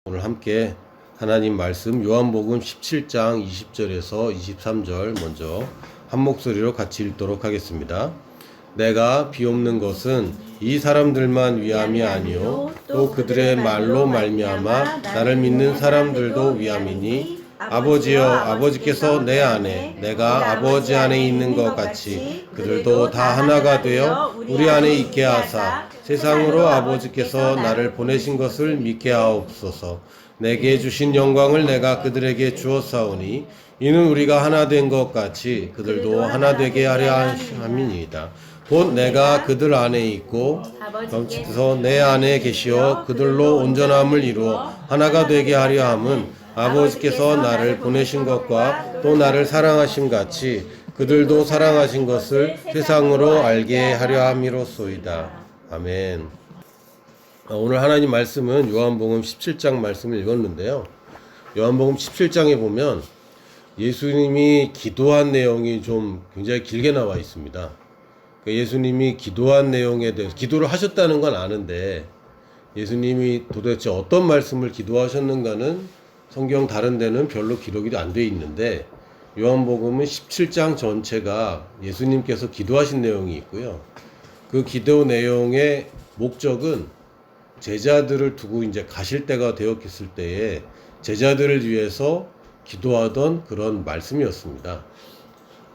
오늘 함께 하나님 말씀 요한복음 17장 20절에서 23절 먼저 한 목소리로 같이 읽도록 하겠습니다. 내가 비옵는 것은 이 사람들만 위함이 아니요 또 그들의 말로 말미암아 나를 믿는 사람들도 위함이니 아버지여 아버지께서 내 안에 내가 아버지 안에 있는 것 같이 그들도 다 하나가 되어 우리 안에 있게 하사 세상으로 아버지께서 나를 보내신 것을 믿게 하옵소서. 내게 주신 영광을 내가 그들에게 주었사오니 이는 우리가 하나 된 것 같이 그들도 하나 되게 하려 함이니이다. 곧 내가 그들 안에 있고 아버지께서 내 안에 계시어 그들로 온전함을 이루어 하나가 되게 하려 함은 아버지께서 나를 보내신 것과 또 나를 사랑하신 같이 그들도 사랑하신 것을 세상으로 알게 하려 함이로소이다. 아멘. 오늘 하나님 말씀은 요한복음 17장 말씀을 읽었는데요. 요한복음 17장에 보면 예수님이 기도한 내용이 좀 굉장히 길게 나와 있습니다. 예수님이 기도한 내용에 대해서 기도를 하셨다는 건 아는데 예수님이 도대체 어떤 말씀을 기도하셨는가는 성경 다른 데는 별로 기록이 안 돼 있는데 요한복음은 17장 전체가 예수님께서 기도하신 내용이 있고요. 그 기도 내용의 목적은 제자들을 두고 이제 가실 때가 되었을 때에 제자들을 위해서 기도하던 그런 말씀이었습니다.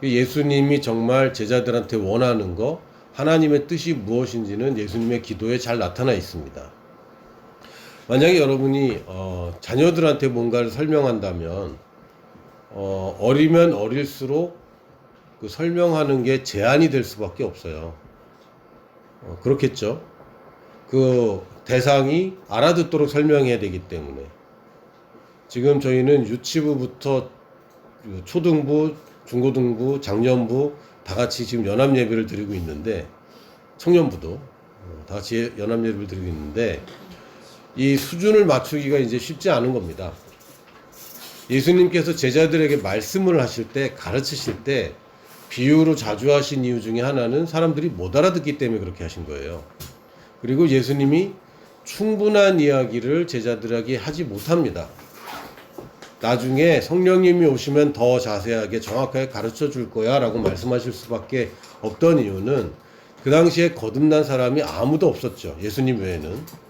예수님이 정말 제자들한테 원하는 거, 하나님의 뜻이 무엇인지는 예수님의 기도에 잘 나타나 있습니다. 만약에 여러분이 자녀들한테 뭔가를 설명한다면 어리면 어릴수록 그 설명하는 게 제한이 될 수밖에 없어요. 그렇겠죠. 그 대상이 알아듣도록 설명해야 되기 때문에 지금 저희는 유치부부터 초등부, 중고등부, 장년부 다 같이 지금 연합 예배를 드리고 있는데 청년부도 다 같이 연합 예배를 드리고 있는데 이 수준을 맞추기가 이제 쉽지 않은 겁니다. 예수님께서 제자들에게 말씀을 하실 때 가르치실 때 비유로 자주 하신 이유 중에 하나는 사람들이 못 알아듣기 때문에 그렇게 하신 거예요. 그리고 예수님이 충분한 이야기를 제자들에게 하지 못합니다. 나중에 성령님이 오시면 더 자세하게 정확하게 가르쳐 줄 거야 라고 말씀하실 수밖에 없던 이유는 그 당시에 거듭난 사람이 아무도 없었죠. 예수님 외에는.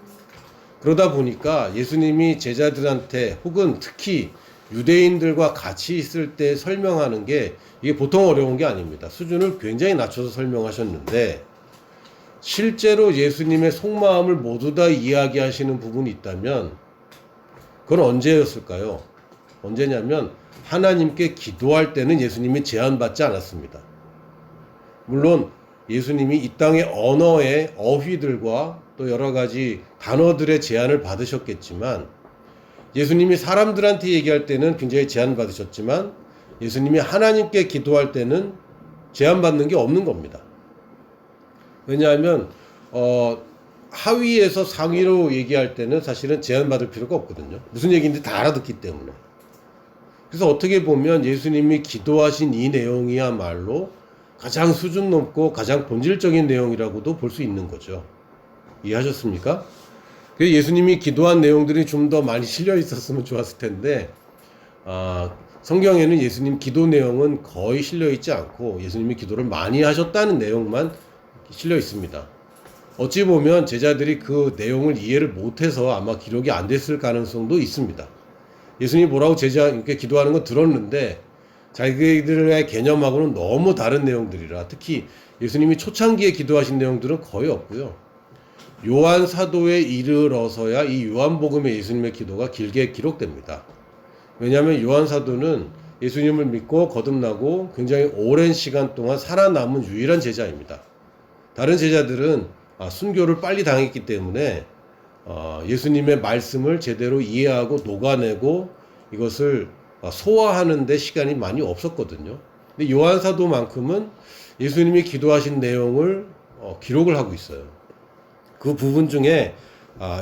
그러다 보니까 예수님이 제자들한테 혹은 특히 유대인들과 같이 있을 때 설명하는 게 이게 보통 어려운 게 아닙니다. 수준을 굉장히 낮춰서 설명하셨는데 실제로 예수님의 속마음을 모두 다 이야기하시는 부분이 있다면 그건 언제였을까요? 언제냐면 하나님께 기도할 때는 예수님이 제한받지 않았습니다. 물론 예수님이 이 땅의 언어의 어휘들과 또 여러 가지 단어들의 제한을 받으셨겠지만 예수님이 사람들한테 얘기할 때는 굉장히 제한받으셨지만 예수님이 하나님께 기도할 때는 제한받는 게 없는 겁니다. 왜냐하면 하위에서 상위로 얘기할 때는 사실은 제한받을 필요가 없거든요. 무슨 얘기인지 다 알아듣기 때문에. 그래서 어떻게 보면 예수님이 기도하신 이 내용이야말로 가장 수준 높고 가장 본질적인 내용이라고도 볼 수 있는 거죠. 이해하셨습니까? 그래서 예수님이 기도한 내용들이 좀 더 많이 실려 있었으면 좋았을 텐데 성경에는 예수님 기도 내용은 거의 실려 있지 않고 예수님이 기도를 많이 하셨다는 내용만 실려 있습니다. 어찌 보면 제자들이 그 내용을 이해를 못해서 아마 기록이 안 됐을 가능성도 있습니다. 예수님이 뭐라고 이렇게 기도하는 거 들었는데 자기들의 개념하고는 너무 다른 내용들이라 특히 예수님이 초창기에 기도하신 내용들은 거의 없고요. 요한 사도에 이르러서야 이 요한복음의 예수님의 기도가 길게 기록됩니다. 왜냐하면 요한 사도는 예수님을 믿고 거듭나고 굉장히 오랜 시간 동안 살아남은 유일한 제자입니다. 다른 제자들은 순교를 빨리 당했기 때문에 예수님의 말씀을 제대로 이해하고 녹아내고 이것을 소화하는 데 시간이 많이 없었거든요. 근데 요한 사도만큼은 예수님이 기도하신 내용을 기록을 하고 있어요. 그 부분 중에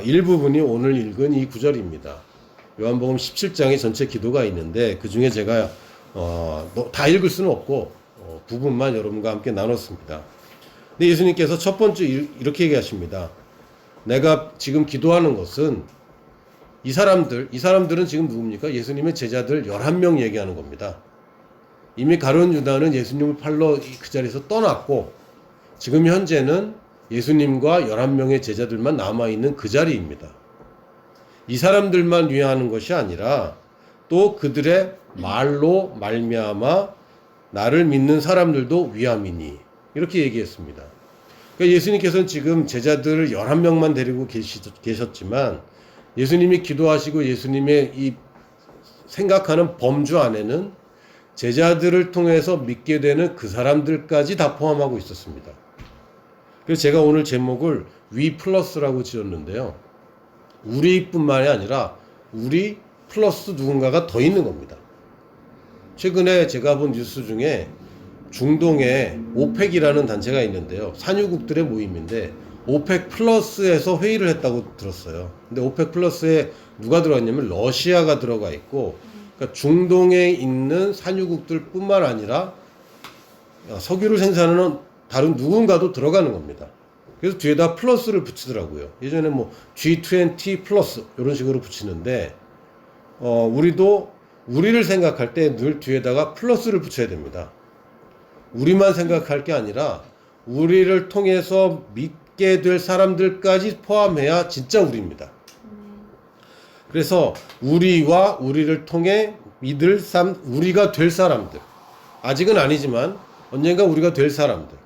일부분이 오늘 읽은 이 구절입니다. 요한복음 17장에 전체 기도가 있는데 그 중에 제가 다 읽을 수는 없고 부분만 여러분과 함께 나눴습니다. 근데 예수님께서 첫 번째 이렇게 얘기하십니다. 내가 지금 기도하는 것은 이 사람들은 지금 누굽니까? 예수님의 제자들 11명 얘기하는 겁니다. 이미 가룟 유다는 예수님을 팔러 그 자리에서 떠났고, 지금 현재는 예수님과 11명의 제자들만 남아있는 그 자리입니다. 이 사람들만 위하는 것이 아니라 또 그들의 말로 말미암아 나를 믿는 사람들도 위함이니, 이렇게 얘기했습니다. 그러니까 예수님께서는 지금 제자들을 11명만 데리고 계셨지만 예수님이 기도하시고 예수님의 이 생각하는 범주 안에는 제자들을 통해서 믿게 되는 그 사람들까지 다 포함하고 있었습니다. 그래서 제가 오늘 제목을 위 플러스라고 지었는데요. 우리뿐만이 아니라 우리 플러스 누군가가 더 있는 겁니다. 최근에 제가 본 뉴스 중에 중동에 오펙이라는 단체가 있는데요. 산유국들의 모임인데 오펙 플러스에서 회의를 했다고 들었어요. 근데 오펙 플러스에 누가 들어갔냐면 러시아가 들어가 있고, 그러니까 중동에 있는 산유국들 뿐만 아니라 석유를 생산하는 다른 누군가도 들어가는 겁니다. 그래서 뒤에다 플러스를 붙이더라고요. 예전에 뭐 G20 플러스 이런 식으로 붙이는데 우리도 우리를 생각할 때 늘 뒤에다가 플러스를 붙여야 됩니다. 우리만 생각할 게 아니라 우리를 통해서 믿게 될 사람들까지 포함해야 진짜 우리입니다. 그래서 우리와 우리를 통해 믿을 우리가 될 사람들, 아직은 아니지만 언젠가 우리가 될 사람들.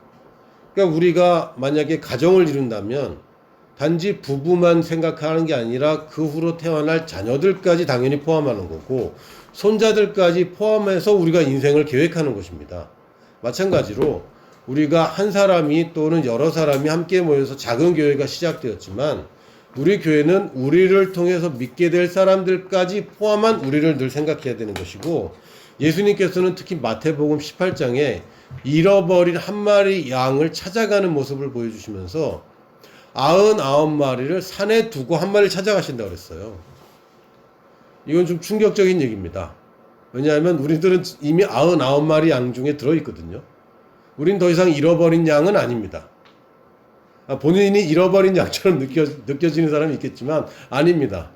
그러니까 우리가 만약에 가정을 이룬다면 단지 부부만 생각하는 게 아니라 그 후로 태어날 자녀들까지 당연히 포함하는 거고, 손자들까지 포함해서 우리가 인생을 계획하는 것입니다. 마찬가지로 우리가 한 사람이 또는 여러 사람이 함께 모여서 작은 교회가 시작되었지만 우리 교회는 우리를 통해서 믿게 될 사람들까지 포함한 우리를 늘 생각해야 되는 것이고, 예수님께서는 특히 마태복음 18장에 잃어버린 한 마리 양을 찾아가는 모습을 보여주시면서 99마리를 산에 두고 한 마리를 찾아가신다고 그랬어요. 이건 좀 충격적인 얘기입니다. 왜냐하면 우리들은 이미 99마리 양 중에 들어있거든요. 우린 더 이상 잃어버린 양은 아닙니다. 본인이 잃어버린 양처럼 느껴지는 사람이 있겠지만 아닙니다.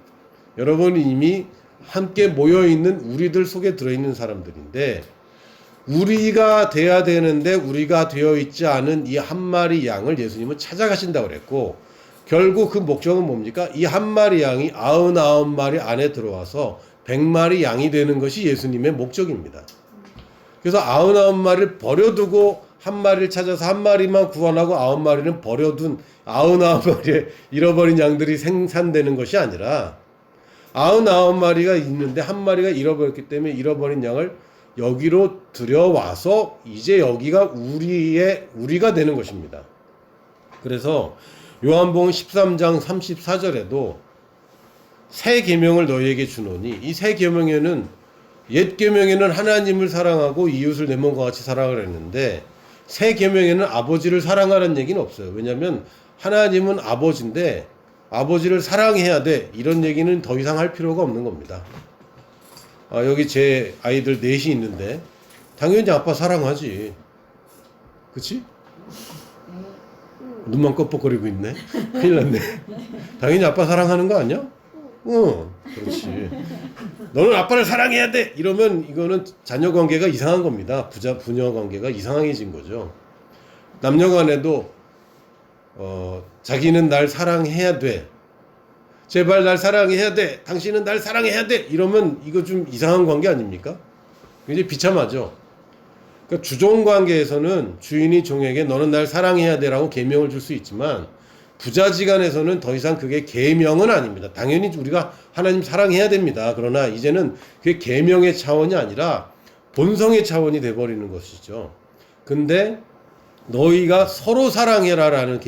여러분이 이미 함께 모여있는 우리들 속에 들어있는 사람들인데, 우리가 돼야 되는데 우리가 되어 있지 않은 이 한 마리 양을 예수님은 찾아가신다고 그랬고, 결국 그 목적은 뭡니까? 이 한 마리 양이 99마리 안에 들어와서 100마리 양이 되는 것이 예수님의 목적입니다. 그래서 99마리를 버려두고 한 마리를 찾아서 한 마리만 구원하고 9마리는 버려둔 99마리의 잃어버린 양들이 생산되는 것이 아니라 99마리가 있는데 한 마리가 잃어버렸기 때문에 잃어버린 양을 여기로 들여와서 이제 여기가 우리가 되는 것입니다. 그래서 요한복음 13장 34절에도 새 계명을 너희에게 주노니, 이 새 계명에는, 옛 계명에는 하나님을 사랑하고 이웃을 내 몸과 같이 사랑을 했는데 새 계명에는 아버지를 사랑하라는 얘기는 없어요. 왜냐하면 하나님은 아버지인데 아버지를 사랑해야 돼, 이런 얘기는 더 이상 할 필요가 없는 겁니다. 여기 제 아이들 넷이 있는데 당연히 아빠 사랑하지, 그치? 눈만 껌뻑거리고 있네. 큰일 났네. 당연히 아빠 사랑하는 거 아니야? 그렇지. 너는 아빠를 사랑해야 돼, 이러면 이거는 자녀 관계가 이상한 겁니다. 부녀 관계가 이상해진 거죠. 남녀 간에도 자기는 날 사랑해야 돼, 제발 날 사랑해야 돼, 당신은 날 사랑해야 돼, 이러면 이거 좀 이상한 관계 아닙니까? 굉장히 비참하죠. 그러니까 주종 관계에서는 주인이 종에게 너는 날 사랑해야 돼라고 계명을 줄 수 있지만 부자지간에서는 더 이상 그게 계명은 아닙니다. 당연히 우리가 하나님 사랑해야 됩니다. 그러나 이제는 그게 계명의 차원이 아니라 본성의 차원이 돼버리는 것이죠. 근데 너희가 서로 사랑해라라는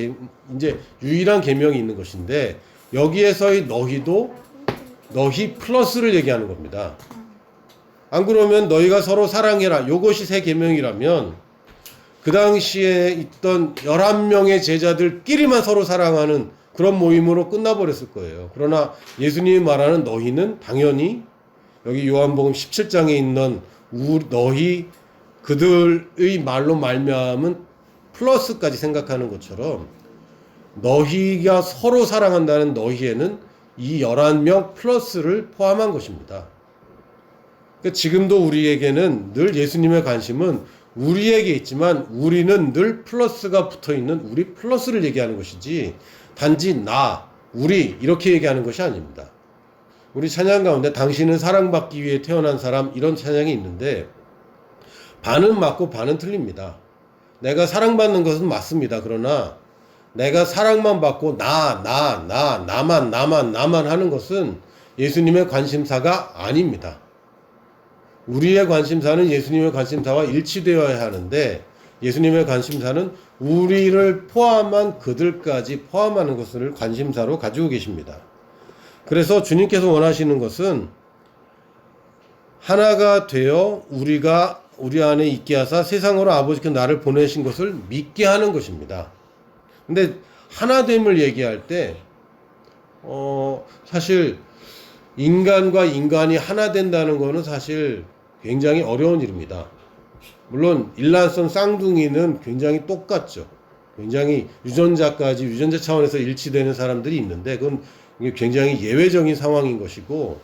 이제 유일한 계명이 있는 것인데, 여기에서의 너희도 너희 플러스를 얘기하는 겁니다. 안 그러면 너희가 서로 사랑해라, 요것이 새 계명이라면 그 당시에 있던 11명의 제자들끼리만 서로 사랑하는 그런 모임으로 끝나버렸을 거예요. 그러나 예수님이 말하는 너희는 당연히 여기 요한복음 17장에 있는 너희, 그들의 말로 말미암은 플러스까지 생각하는 것처럼 너희가 서로 사랑한다는 너희에는 이 11명 플러스를 포함한 것입니다. 그러니까 지금도 우리에게는 늘 예수님의 관심은 우리에게 있지만 우리는 늘 플러스가 붙어있는 우리 플러스를 얘기하는 것이지 단지 나, 우리 이렇게 얘기하는 것이 아닙니다. 우리 찬양 가운데 당신은 사랑받기 위해 태어난 사람 이런 찬양이 있는데 반은 맞고 반은 틀립니다. 내가 사랑받는 것은 맞습니다. 그러나 내가 사랑만 받고 나만 하는 것은 예수님의 관심사가 아닙니다. 우리의 관심사는 예수님의 관심사와 일치되어야 하는데 예수님의 관심사는 우리를 포함한 그들까지 포함하는 것을 관심사로 가지고 계십니다. 그래서 주님께서 원하시는 것은 하나가 되어 우리 안에 있게 하사 세상으로 아버지께 나를 보내신 것을 믿게 하는 것입니다. 근데 하나됨을 얘기할 때 사실 인간과 인간이 하나 된다는 것은 사실 굉장히 어려운 일입니다. 물론 일란성 쌍둥이는 굉장히 똑같죠. 굉장히 유전자 차원에서 일치되는 사람들이 있는데 그건 굉장히 예외적인 상황인 것이고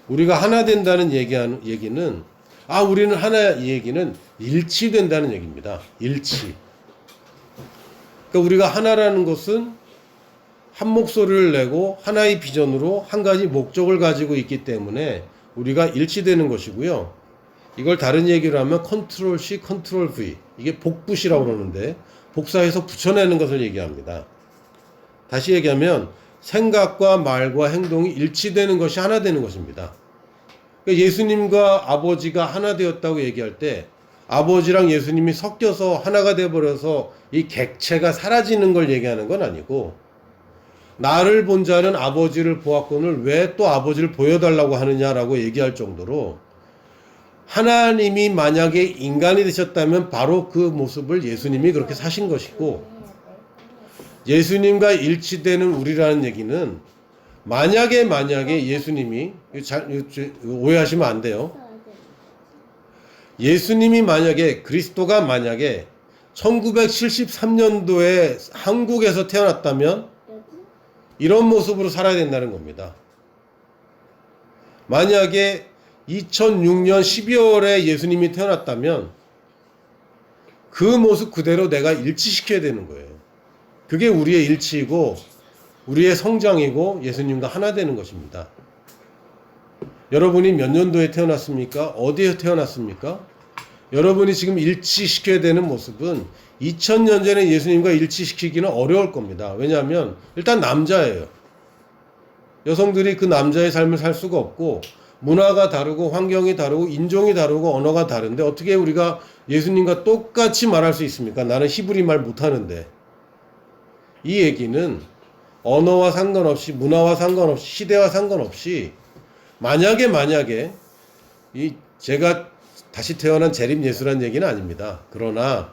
우리가 하나 된다는 얘기는 우리는 하나 이 얘기는 일치된다는 얘기입니다. 일치. 그러니까 우리가 하나라는 것은 한 목소리를 내고 하나의 비전으로 한 가지 목적을 가지고 있기 때문에 우리가 일치되는 것이고요. 이걸 다른 얘기로 하면 컨트롤 C, 컨트롤 V. 이게 복붙이라고 그러는데 복사해서 붙여내는 것을 얘기합니다. 다시 얘기하면 생각과 말과 행동이 일치되는 것이 하나 되는 것입니다. 그러니까 예수님과 아버지가 하나 되었다고 얘기할 때 아버지랑 예수님이 섞여서 하나가 되어버려서 이 객체가 사라지는 걸 얘기하는 건 아니고 나를 본 자는 아버지를 보았거늘 왜 또 아버지를 보여달라고 하느냐라고 얘기할 정도로 하나님이 만약에 인간이 되셨다면 바로 그 모습을 예수님이 그렇게 사신 것이고 예수님과 일치되는 우리라는 얘기는 만약에 예수님이 오해하시면 안 돼요. 예수님이 그리스도가 만약에 1973년도에 한국에서 태어났다면 이런 모습으로 살아야 된다는 겁니다. 만약에 2006년 12월에 예수님이 태어났다면 그 모습 그대로 내가 일치시켜야 되는 거예요. 그게 우리의 일치이고 우리의 성장이고 예수님과 하나 되는 것입니다. 여러분이 몇 년도에 태어났습니까? 어디에 태어났습니까? 여러분이 지금 일치시켜야 되는 모습은 2000년 전에 예수님과 일치시키기는 어려울 겁니다. 왜냐하면 일단 남자예요. 여성들이 그 남자의 삶을 살 수가 없고 문화가 다르고 환경이 다르고 인종이 다르고 언어가 다른데 어떻게 우리가 예수님과 똑같이 말할 수 있습니까? 나는 히브리 말 못하는데. 이 얘기는 언어와 상관없이 문화와 상관없이 시대와 상관없이 만약에 제가 다시 태어난 재림 예수란 얘기는 아닙니다. 그러나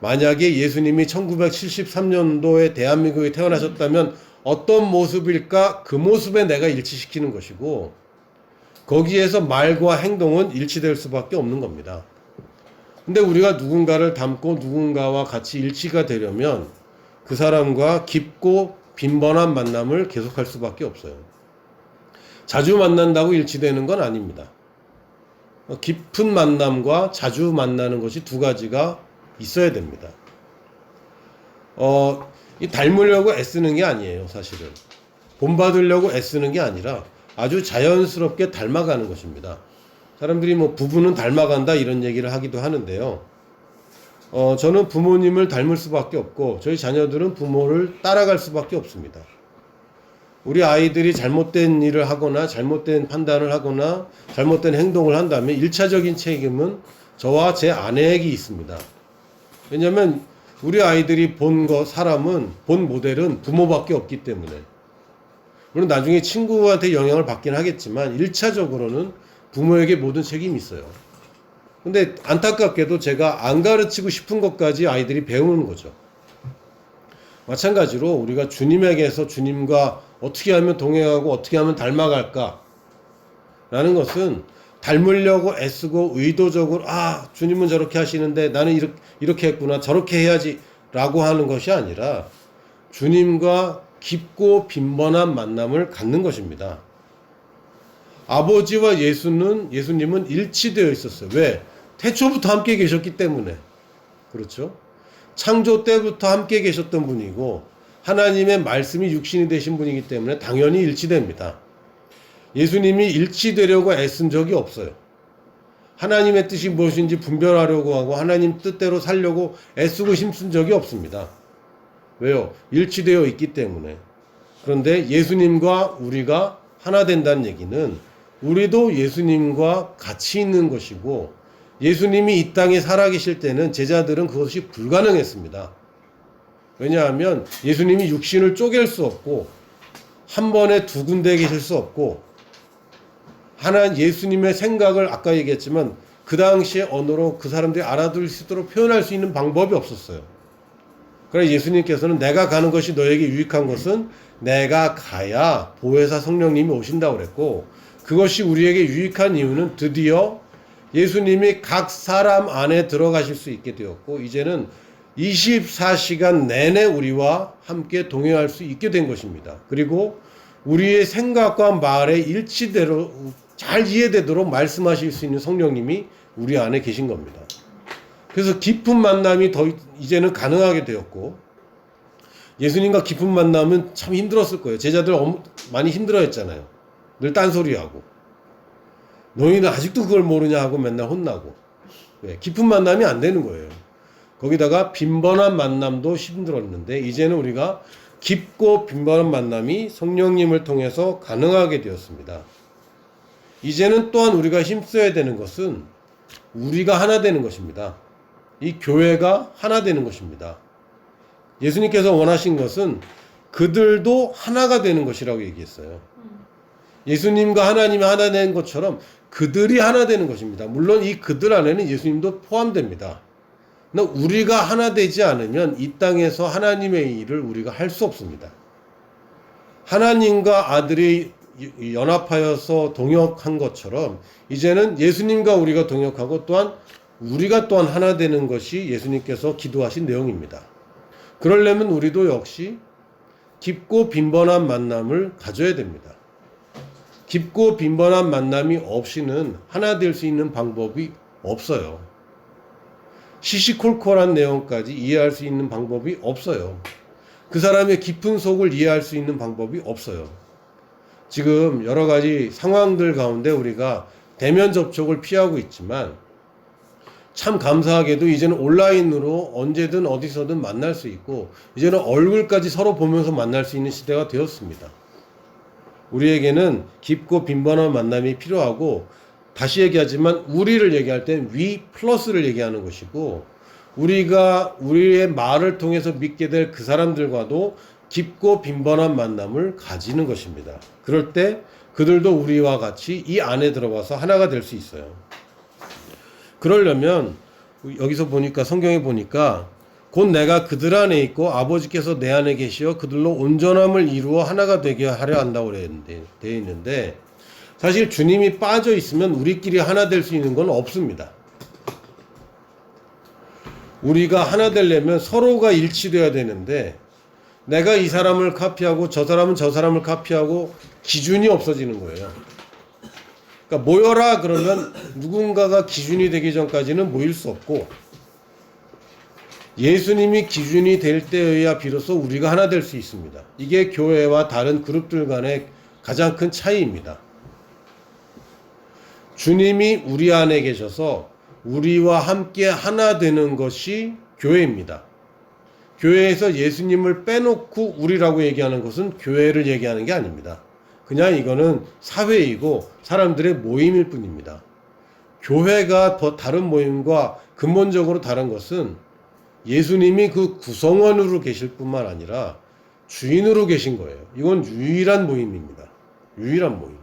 만약에 예수님이 1973년도에 대한민국에 태어나셨다면 어떤 모습일까? 그 모습에 내가 일치시키는 것이고 거기에서 말과 행동은 일치될 수밖에 없는 겁니다. 근데 우리가 누군가를 닮고 누군가와 같이 일치가 되려면 그 사람과 깊고 빈번한 만남을 계속할 수밖에 없어요. 자주 만난다고 일치되는 건 아닙니다. 깊은 만남과 자주 만나는 것이 두 가지가 있어야 됩니다. 닮으려고 애쓰는 게 아니에요, 사실은. 본받으려고 애쓰는 게 아니라 아주 자연스럽게 닮아가는 것입니다. 사람들이 부부는 닮아간다 이런 얘기를 하기도 하는데요. 저는 부모님을 닮을 수밖에 없고 저희 자녀들은 부모를 따라갈 수밖에 없습니다. 우리 아이들이 잘못된 일을 하거나 잘못된 판단을 하거나 잘못된 행동을 한다면 1차적인 책임은 저와 제 아내에게 있습니다. 왜냐하면 우리 아이들이 본 모델은 부모밖에 없기 때문에. 물론 나중에 친구한테 영향을 받긴 하겠지만 1차적으로는 부모에게 모든 책임이 있어요. 근데 안타깝게도 제가 안 가르치고 싶은 것까지 아이들이 배우는 거죠. 마찬가지로 우리가 주님에게서 주님과 어떻게 하면 동행하고 어떻게 하면 닮아갈까 라는 것은 닮으려고 애쓰고 의도적으로 주님은 저렇게 하시는데 나는 이렇게 했구나 저렇게 해야지 라고 하는 것이 아니라 주님과 깊고 빈번한 만남을 갖는 것입니다. 아버지와 예수님은 일치되어 있었어요. 왜? 태초부터 함께 계셨기 때문에. 그렇죠? 창조 때부터 함께 계셨던 분이고 하나님의 말씀이 육신이 되신 분이기 때문에 당연히 일치됩니다. 예수님이 일치되려고 애쓴 적이 없어요. 하나님의 뜻이 무엇인지 분별하려고 하고 하나님 뜻대로 살려고 애쓰고 힘쓴 적이 없습니다. 왜요? 일치되어 있기 때문에. 그런데 예수님과 우리가 하나 된다는 얘기는 우리도 예수님과 같이 있는 것이고 예수님이 이 땅에 살아계실 때는 제자들은 그것이 불가능했습니다. 왜냐하면 예수님이 육신을 쪼갤 수 없고 한 번에 두 군데에 계실 수 없고 예수님의 생각을 아까 얘기했지만 그 당시의 언어로 그 사람들이 알아들을 수 있도록 표현할 수 있는 방법이 없었어요. 그래서 예수님께서는 내가 가는 것이 너에게 유익한 것은 내가 가야 보혜사 성령님이 오신다고 그랬고 그것이 우리에게 유익한 이유는 드디어 예수님이 각 사람 안에 들어가실 수 있게 되었고 이제는 24시간 내내 우리와 함께 동행할 수 있게 된 것입니다. 그리고 우리의 생각과 말의 일치대로 잘 이해되도록 말씀하실 수 있는 성령님이 우리 안에 계신 겁니다. 그래서 깊은 만남이 이제는 가능하게 되었고 예수님과 깊은 만남은 참 힘들었을 거예요. 제자들 많이 힘들어했잖아요. 늘 딴소리하고 너희는 아직도 그걸 모르냐 하고 맨날 혼나고 왜? 깊은 만남이 안 되는 거예요. 거기다가 빈번한 만남도 힘들었는데 이제는 우리가 깊고 빈번한 만남이 성령님을 통해서 가능하게 되었습니다. 이제는 또한 우리가 힘써야 되는 것은 우리가 하나 되는 것입니다. 이 교회가 하나 되는 것입니다. 예수님께서 원하신 것은 그들도 하나가 되는 것이라고 얘기했어요. 예수님과 하나님이 하나 되는 것처럼 그들이 하나 되는 것입니다. 물론 이 그들 안에는 예수님도 포함됩니다. 그러나 우리가 하나 되지 않으면 이 땅에서 하나님의 일을 우리가 할 수 없습니다. 하나님과 아들이 연합하여서 동역한 것처럼 이제는 예수님과 우리가 동역하고 또한 우리가 또한 하나 되는 것이 예수님께서 기도하신 내용입니다. 그러려면 우리도 역시 깊고 빈번한 만남을 가져야 됩니다. 깊고 빈번한 만남이 없이는 하나 될 수 있는 방법이 없어요. 시시콜콜한 내용까지 이해할 수 있는 방법이 없어요. 그 사람의 깊은 속을 이해할 수 있는 방법이 없어요. 지금 여러 가지 상황들 가운데 우리가 대면 접촉을 피하고 있지만 참 감사하게도 이제는 온라인으로 언제든 어디서든 만날 수 있고 이제는 얼굴까지 서로 보면서 만날 수 있는 시대가 되었습니다. 우리에게는 깊고 빈번한 만남이 필요하고 다시 얘기하지만 우리를 얘기할 땐 we 플러스를 얘기하는 것이고 우리가 우리의 말을 통해서 믿게 될 그 사람들과도 깊고 빈번한 만남을 가지는 것입니다. 그럴 때 그들도 우리와 같이 이 안에 들어가서 하나가 될 수 있어요. 그러려면 여기서 보니까 성경에 보니까 곧 내가 그들 안에 있고 아버지께서 내 안에 계시어 그들로 온전함을 이루어 하나가 되게 하려 한다고 되어 있는데 사실 주님이 빠져 있으면 우리끼리 하나 될 수 있는 건 없습니다. 우리가 하나 되려면 서로가 일치되어야 되는데 내가 이 사람을 카피하고 저 사람은 저 사람을 카피하고 기준이 없어지는 거예요. 그러니까 모여라 그러면 누군가가 기준이 되기 전까지는 모일 수 없고 예수님이 기준이 될 때여야 비로소 우리가 하나 될 수 있습니다. 이게 교회와 다른 그룹들 간의 가장 큰 차이입니다. 주님이 우리 안에 계셔서 우리와 함께 하나 되는 것이 교회입니다. 교회에서 예수님을 빼놓고 우리라고 얘기하는 것은 교회를 얘기하는 게 아닙니다. 그냥 이거는 사회이고 사람들의 모임일 뿐입니다. 교회가 더 다른 모임과 근본적으로 다른 것은 예수님이 그 구성원으로 계실 뿐만 아니라 주인으로 계신 거예요. 이건 유일한 모임입니다. 유일한 모임.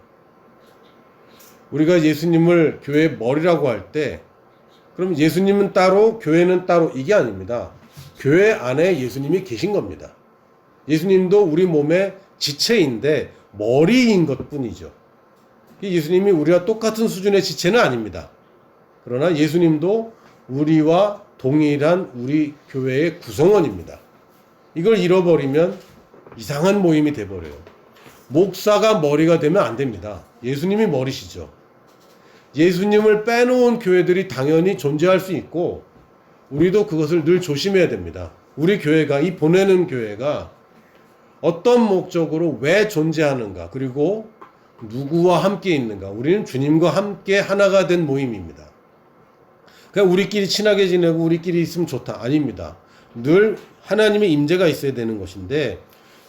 우리가 예수님을 교회의 머리라고 할 때 그럼 예수님은 따로 교회는 따로 이게 아닙니다. 교회 안에 예수님이 계신 겁니다. 예수님도 우리 몸의 지체인데 머리인 것 뿐이죠. 예수님이 우리와 똑같은 수준의 지체는 아닙니다. 그러나 예수님도 우리와 동일한 우리 교회의 구성원입니다. 이걸 잃어버리면 이상한 모임이 돼버려요. 목사가 머리가 되면 안 됩니다. 예수님이 머리시죠. 예수님을 빼놓은 교회들이 당연히 존재할 수 있고 우리도 그것을 늘 조심해야 됩니다. 우리 교회가, 이 보내는 교회가 어떤 목적으로 왜 존재하는가, 그리고 누구와 함께 있는가. 우리는 주님과 함께 하나가 된 모임입니다. 그냥 우리끼리 친하게 지내고 우리끼리 있으면 좋다. 아닙니다. 늘 하나님의 임재가 있어야 되는 것인데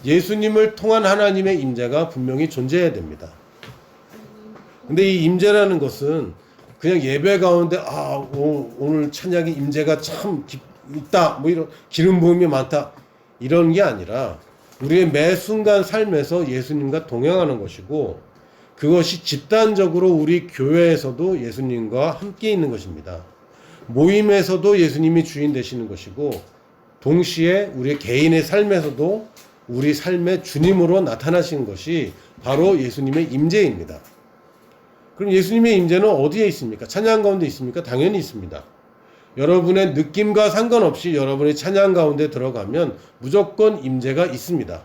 예수님을 통한 하나님의 임재가 분명히 존재해야 됩니다. 근데 이 임재라는 것은 그냥 예배 가운데 오늘 찬양의 임재가 참 있다, 뭐 이런 기름 부음이 많다, 이런 게 아니라 우리의 매 순간 삶에서 예수님과 동행하는 것이고 그것이 집단적으로 우리 교회에서도 예수님과 함께 있는 것입니다. 모임에서도 예수님이 주인 되시는 것이고 동시에 우리 개인의 삶에서도 우리 삶의 주님으로 나타나시는 것이 바로 예수님의 임재입니다. 그럼 예수님의 임재는 어디에 있습니까? 찬양 가운데 있습니까? 당연히 있습니다. 여러분의 느낌과 상관없이 여러분의 찬양 가운데 들어가면 무조건 임재가 있습니다.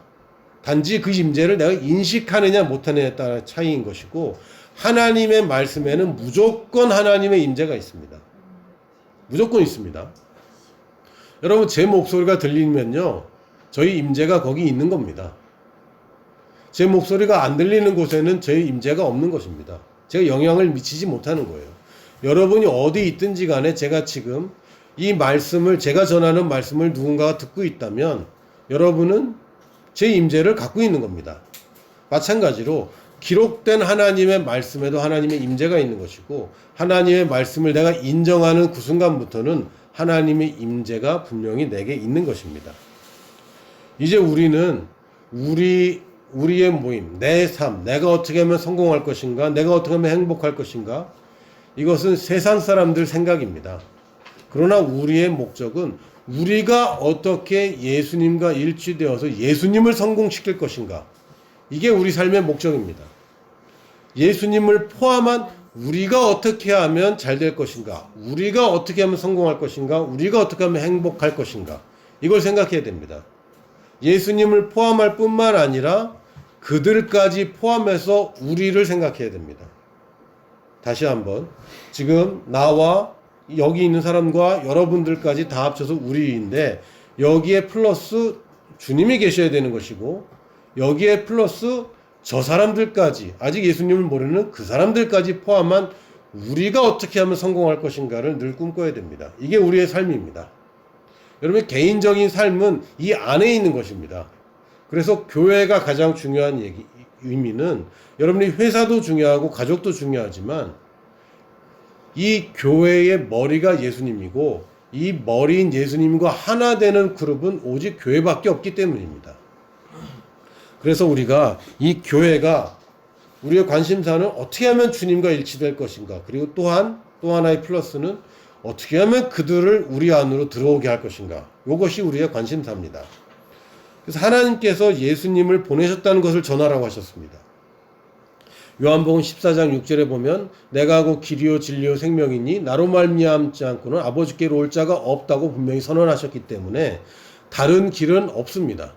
단지 그 임재를 내가 인식하느냐 못하느냐에 따라 차이인 것이고 하나님의 말씀에는 무조건 하나님의 임재가 있습니다. 무조건 있습니다. 여러분 제 목소리가 들리면요 저희 임재가 거기 있는 겁니다. 제 목소리가 안 들리는 곳에는 저희 임재가 없는 것입니다. 제가 영향을 미치지 못하는 거예요. 여러분이 어디 있든지 간에 제가 지금 이 말씀을, 제가 전하는 말씀을 누군가가 듣고 있다면 여러분은 제 임재를 갖고 있는 겁니다. 마찬가지로 기록된 하나님의 말씀에도 하나님의 임재가 있는 것이고 하나님의 말씀을 내가 인정하는 그 순간부터는 하나님의 임재가 분명히 내게 있는 것입니다. 이제 우리는 우리의 모임, 내 삶, 내가 어떻게 하면 성공할 것인가, 내가 어떻게 하면 행복할 것인가, 이것은 세상 사람들 생각입니다. 그러나 우리의 목적은 우리가 어떻게 예수님과 일치되어서 예수님을 성공시킬 것인가, 이게 우리 삶의 목적입니다. 예수님을 포함한 우리가 어떻게 하면 잘 될 것인가, 우리가 어떻게 하면 성공할 것인가, 우리가 어떻게 하면 행복할 것인가, 이걸 생각해야 됩니다. 예수님을 포함할 뿐만 아니라 그들까지 포함해서 우리를 생각해야 됩니다. 다시 한번, 지금 나와 여기 있는 사람과 여러분들까지 다 합쳐서 우리인데 여기에 플러스 주님이 계셔야 되는 것이고 여기에 플러스 저 사람들까지, 아직 예수님을 모르는 그 사람들까지 포함한 우리가 어떻게 하면 성공할 것인가를 늘 꿈꿔야 됩니다. 이게 우리의 삶입니다. 여러분 개인적인 삶은 이 안에 있는 것입니다. 그래서 교회가 가장 중요한 의미는 여러분이 회사도 중요하고 가족도 중요하지만 이 교회의 머리가 예수님이고 이 머리인 예수님과 하나 되는 그룹은 오직 교회밖에 없기 때문입니다. 그래서 우리가 이 교회가 우리의 관심사는 어떻게 하면 주님과 일치될 것인가, 그리고 또한 또 하나의 플러스는 어떻게 하면 그들을 우리 안으로 들어오게 할 것인가, 이것이 우리의 관심사입니다. 그래서 하나님께서 예수님을 보내셨다는 것을 전하라고 하셨습니다. 요한복음 14장 6절에 보면 내가 곧 길이요 진리요 생명이니 나로 말미암지 않고는 아버지께로 올 자가 없다고 분명히 선언하셨기 때문에 다른 길은 없습니다.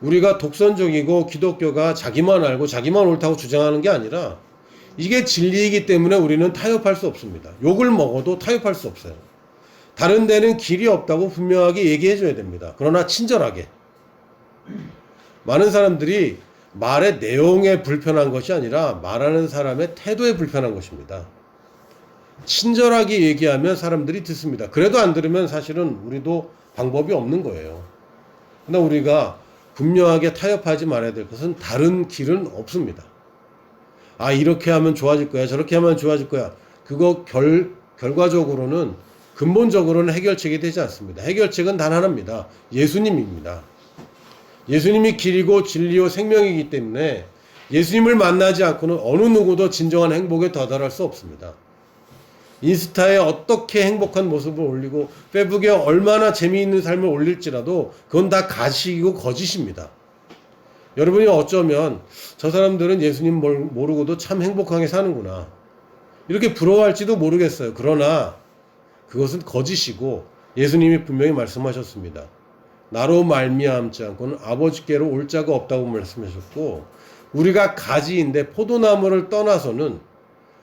우리가 독선적이고 기독교가 자기만 알고 자기만 옳다고 주장하는 게 아니라 이게 진리이기 때문에 우리는 타협할 수 없습니다. 욕을 먹어도 타협할 수 없어요. 다른 데는 길이 없다고 분명하게 얘기해 줘야 됩니다. 그러나 친절하게. 많은 사람들이 말의 내용에 불편한 것이 아니라 말하는 사람의 태도에 불편한 것입니다. 친절하게 얘기하면 사람들이 듣습니다. 그래도 안 들으면 사실은 우리도 방법이 없는 거예요. 그러나 우리가 분명하게 타협하지 말아야 될 것은 다른 길은 없습니다. 이렇게 하면 좋아질 거야, 저렇게 하면 좋아질 거야. 그거 결과적으로는 근본적으로는 해결책이 되지 않습니다. 해결책은 단 하나입니다. 예수님입니다. 예수님이 길이고 진리요 생명이기 때문에 예수님을 만나지 않고는 어느 누구도 진정한 행복에 도달할 수 없습니다. 인스타에 어떻게 행복한 모습을 올리고 페북에 얼마나 재미있는 삶을 올릴지라도 그건 다 가식이고 거짓입니다. 여러분이 어쩌면 저 사람들은 예수님 모르고도 참 행복하게 사는구나 이렇게 부러워할지도 모르겠어요. 그러나 그것은 거짓이고 예수님이 분명히 말씀하셨습니다. 나로 말미암지 않고는 아버지께로 올 자가 없다고 말씀하셨고, 우리가 가지인데 포도나무를 떠나서는,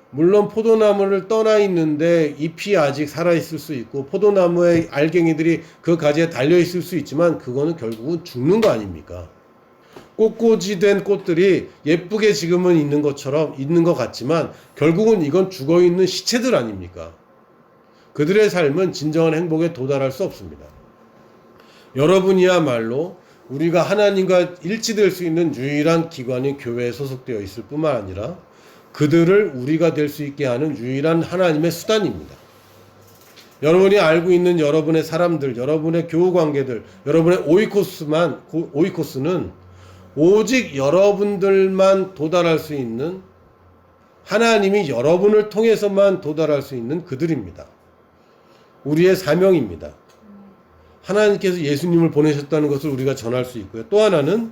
물론 포도나무를 떠나 있는데 잎이 아직 살아 있을 수 있고 포도나무의 알갱이들이 그 가지에 달려 있을 수 있지만 그거는 결국은 죽는 거 아닙니까? 꽃꽂이 된 꽃들이 예쁘게 지금은 있는 것처럼 있는 것 같지만 결국은 이건 죽어 있는 시체들 아닙니까? 그들의 삶은 진정한 행복에 도달할 수 없습니다. 여러분이야말로 우리가 하나님과 일치될 수 있는 유일한 기관이 교회에 소속되어 있을 뿐만 아니라 그들을 우리가 될 수 있게 하는 유일한 하나님의 수단입니다. 여러분이 알고 있는 여러분의 사람들, 여러분의 교우 관계들, 여러분의 오이코스는 오직 여러분들만 도달할 수 있는, 하나님이 여러분을 통해서만 도달할 수 있는 그들입니다. 우리의 사명입니다. 하나님께서 예수님을 보내셨다는 것을 우리가 전할 수 있고요. 또 하나는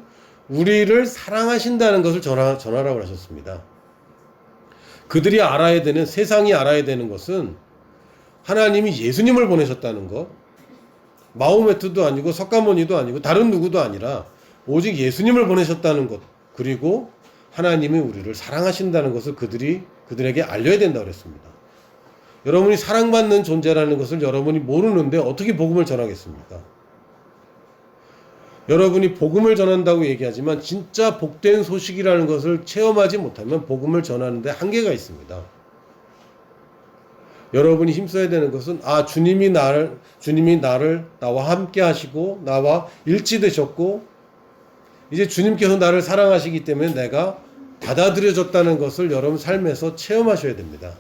우리를 사랑하신다는 것을 전하라고 하셨습니다. 그들이 알아야 되는, 세상이 알아야 되는 것은 하나님이 예수님을 보내셨다는 것, 마호메트도 아니고 석가모니도 아니고 다른 누구도 아니라 오직 예수님을 보내셨다는 것, 그리고 하나님이 우리를 사랑하신다는 것을 그들에게 알려야 된다고 그랬습니다. 여러분이 사랑받는 존재라는 것을 여러분이 모르는데 어떻게 복음을 전하겠습니까? 여러분이 복음을 전한다고 얘기하지만 진짜 복된 소식이라는 것을 체험하지 못하면 복음을 전하는데 한계가 있습니다. 여러분이 힘써야 되는 것은 주님이 나를 나와 함께 하시고 나와 일치되셨고 이제 주님께서 나를 사랑하시기 때문에 내가 받아들여졌다는 것을 여러분 삶에서 체험하셔야 됩니다.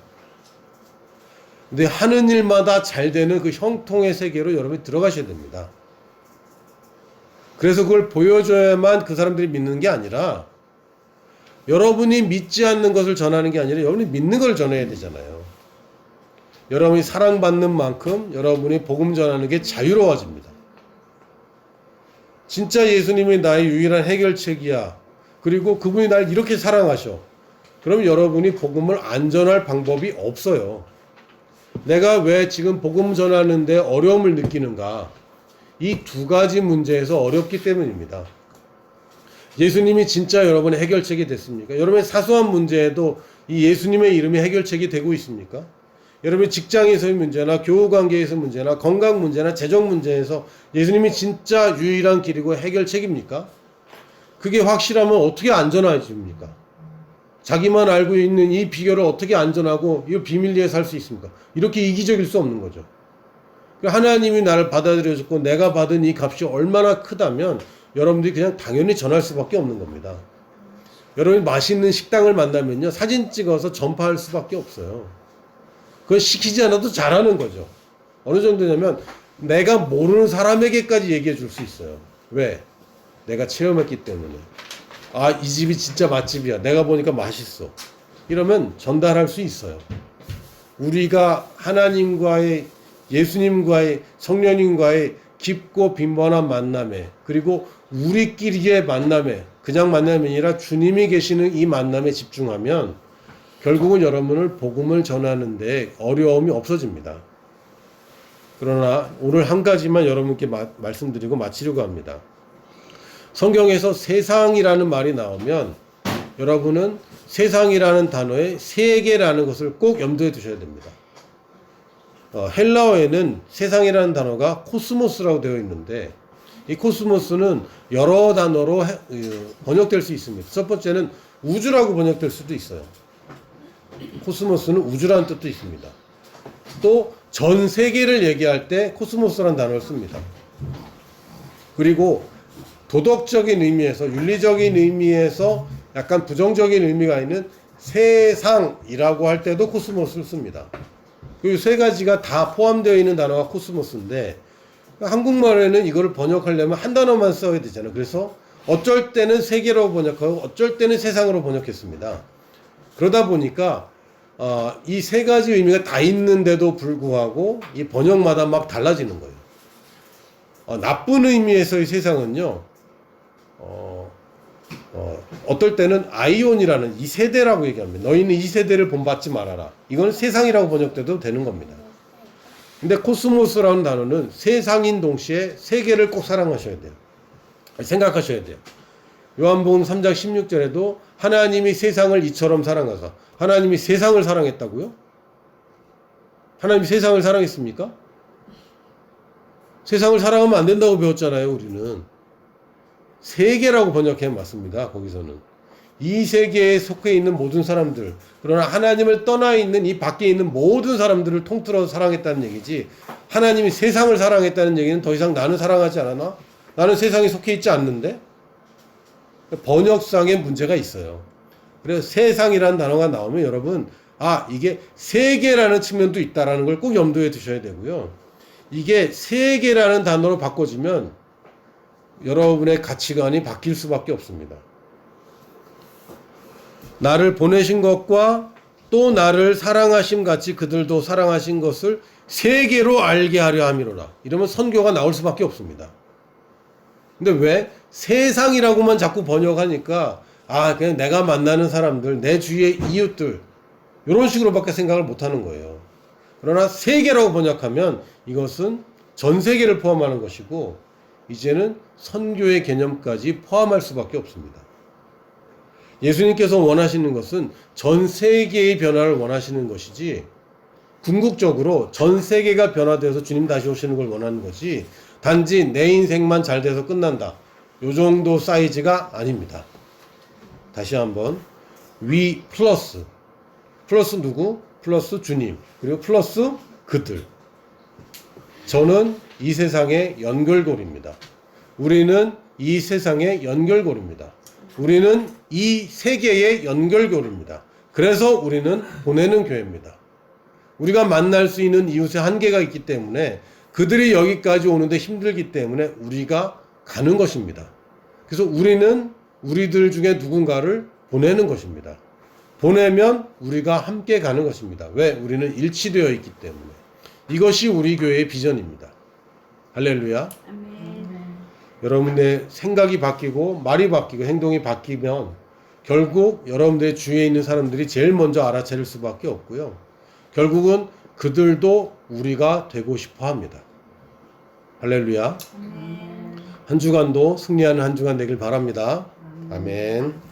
근데 하는 일마다 잘 되는 그 형통의 세계로 여러분이 들어가셔야 됩니다. 그래서 그걸 보여줘야만 그 사람들이 믿는 게 아니라 여러분이 믿지 않는 것을 전하는 게 아니라 여러분이 믿는 걸 전해야 되잖아요. 여러분이 사랑받는 만큼 여러분이 복음 전하는 게 자유로워집니다. 진짜 예수님이 나의 유일한 해결책이야. 그리고 그분이 날 이렇게 사랑하셔. 그럼 여러분이 복음을 안 전할 방법이 없어요. 내가 왜 지금 복음 전하는데 어려움을 느끼는가? 이 두 가지 문제에서 어렵기 때문입니다. 예수님이 진짜 여러분의 해결책이 됐습니까? 여러분의 사소한 문제에도 이 예수님의 이름이 해결책이 되고 있습니까? 여러분의 직장에서의 문제나 교우관계에서 문제나 건강 문제나 재정 문제에서 예수님이 진짜 유일한 길이고 해결책입니까? 그게 확실하면 어떻게 안전해집니까? 자기만 알고 있는 이 비결을 어떻게 안전하고 이 비밀리에 살 수 있습니까? 이렇게 이기적일 수 없는 거죠. 하나님이 나를 받아들여줬고 내가 받은 이 값이 얼마나 크다면 여러분들이 그냥 당연히 전할 수밖에 없는 겁니다. 여러분이 맛있는 식당을 만나면요 사진 찍어서 전파할 수밖에 없어요. 그건 시키지 않아도 잘하는 거죠. 어느 정도냐면 내가 모르는 사람에게까지 얘기해 줄 수 있어요. 왜? 내가 체험했기 때문에. 이 집이 진짜 맛집이야. 내가 보니까 맛있어. 이러면 전달할 수 있어요. 우리가 하나님과의, 예수님과의, 성령님과의 깊고 빈번한 만남에, 그리고 우리끼리의 만남에, 그냥 만남이 아니라 주님이 계시는 이 만남에 집중하면 결국은 여러분을 복음을 전하는데 어려움이 없어집니다. 그러나 오늘 한 가지만 여러분께 말씀드리고 마치려고 합니다. 성경에서 세상이라는 말이 나오면 여러분은 세상이라는 단어에 세계라는 것을 꼭 염두에 두셔야 됩니다. 헬라어에는 세상이라는 단어가 코스모스라고 되어 있는데 이 코스모스는 여러 단어로 번역될 수 있습니다. 첫 번째는 우주라고 번역될 수도 있어요. 코스모스는 우주라는 뜻도 있습니다. 또 전 세계를 얘기할 때 코스모스라는 단어를 씁니다. 그리고 도덕적인 의미에서, 윤리적인 의미에서 약간 부정적인 의미가 있는 세상이라고 할 때도 코스모스를 씁니다. 그 세 가지가 다 포함되어 있는 단어가 코스모스인데 한국말에는 이거를 번역하려면 한 단어만 써야 되잖아요. 그래서 어쩔 때는 세계로 번역하고 어쩔 때는 세상으로 번역했습니다. 그러다 보니까 이 세 가지 의미가 다 있는데도 불구하고 이 번역마다 막 달라지는 거예요. 나쁜 의미에서의 세상은요, 어떨 때는 아이온이라는 이 세대라고 얘기합니다. 너희는 이 세대를 본받지 말아라. 이건 세상이라고 번역돼도 되는 겁니다. 근데 코스모스라는 단어는 세상인 동시에 세계를 꼭 사랑하셔야 돼요. 생각하셔야 돼요. 요한복음 3장 16절에도 하나님이 세상을 이처럼 사랑하사, 하나님이 세상을 사랑했다고요? 하나님이 세상을 사랑했습니까? 세상을 사랑하면 안 된다고 배웠잖아요, 우리는. 세계라고 번역해 맞습니다, 거기서는. 이 세계에 속해 있는 모든 사람들, 그러나 하나님을 떠나 있는 이 밖에 있는 모든 사람들을 통틀어 사랑했다는 얘기지, 하나님이 세상을 사랑했다는 얘기는 더 이상 나는 사랑하지 않았나? 나는 세상에 속해 있지 않는데? 번역상의 문제가 있어요. 그래서 세상이라는 단어가 나오면 여러분, 아, 이게 세계라는 측면도 있다라는 걸 꼭 염두에 두셔야 되고요. 이게 세계라는 단어로 바꿔지면 여러분의 가치관이 바뀔 수밖에 없습니다. 나를 보내신 것과 또 나를 사랑하심 같이 그들도 사랑하신 것을 세계로 알게 하려 함이로라. 이러면 선교가 나올 수밖에 없습니다. 근데 왜 세상이라고만 자꾸 번역하니까 아, 그냥 내가 만나는 사람들, 내 주위의 이웃들 이런 식으로밖에 생각을 못하는 거예요. 그러나 세계라고 번역하면 이것은 전 세계를 포함하는 것이고 이제는 선교의 개념까지 포함할 수밖에 없습니다. 예수님께서 원하시는 것은 전 세계의 변화를 원하시는 것이지 궁극적으로 전 세계가 변화되어서 주님 다시 오시는 걸 원하는 것이 단지 내 인생만 잘 돼서 끝난다. 요 정도 사이즈가 아닙니다. 다시 한번 위 플러스 누구? 플러스 주님 그리고 플러스 그들. 저는 이 세상의 연결고리입니다. 우리는 이 세상의 연결고리입니다. 우리는 이 세계의 연결고리입니다. 그래서 우리는 보내는 교회입니다. 우리가 만날 수 있는 이웃의 한계가 있기 때문에 그들이 여기까지 오는데 힘들기 때문에 우리가 가는 것입니다. 그래서 우리는 우리들 중에 누군가를 보내는 것입니다. 보내면 우리가 함께 가는 것입니다. 왜? 우리는 일치되어 있기 때문에. 이것이 우리 교회의 비전입니다. 할렐루야. 아멘. 여러분의 생각이 바뀌고 말이 바뀌고 행동이 바뀌면 결국 여러분들의 주위에 있는 사람들이 제일 먼저 알아차릴 수밖에 없고요. 결국은 그들도 우리가 되고 싶어 합니다. 할렐루야. 아멘. 한 주간도 승리하는 한 주간 되길 바랍니다. 아멘.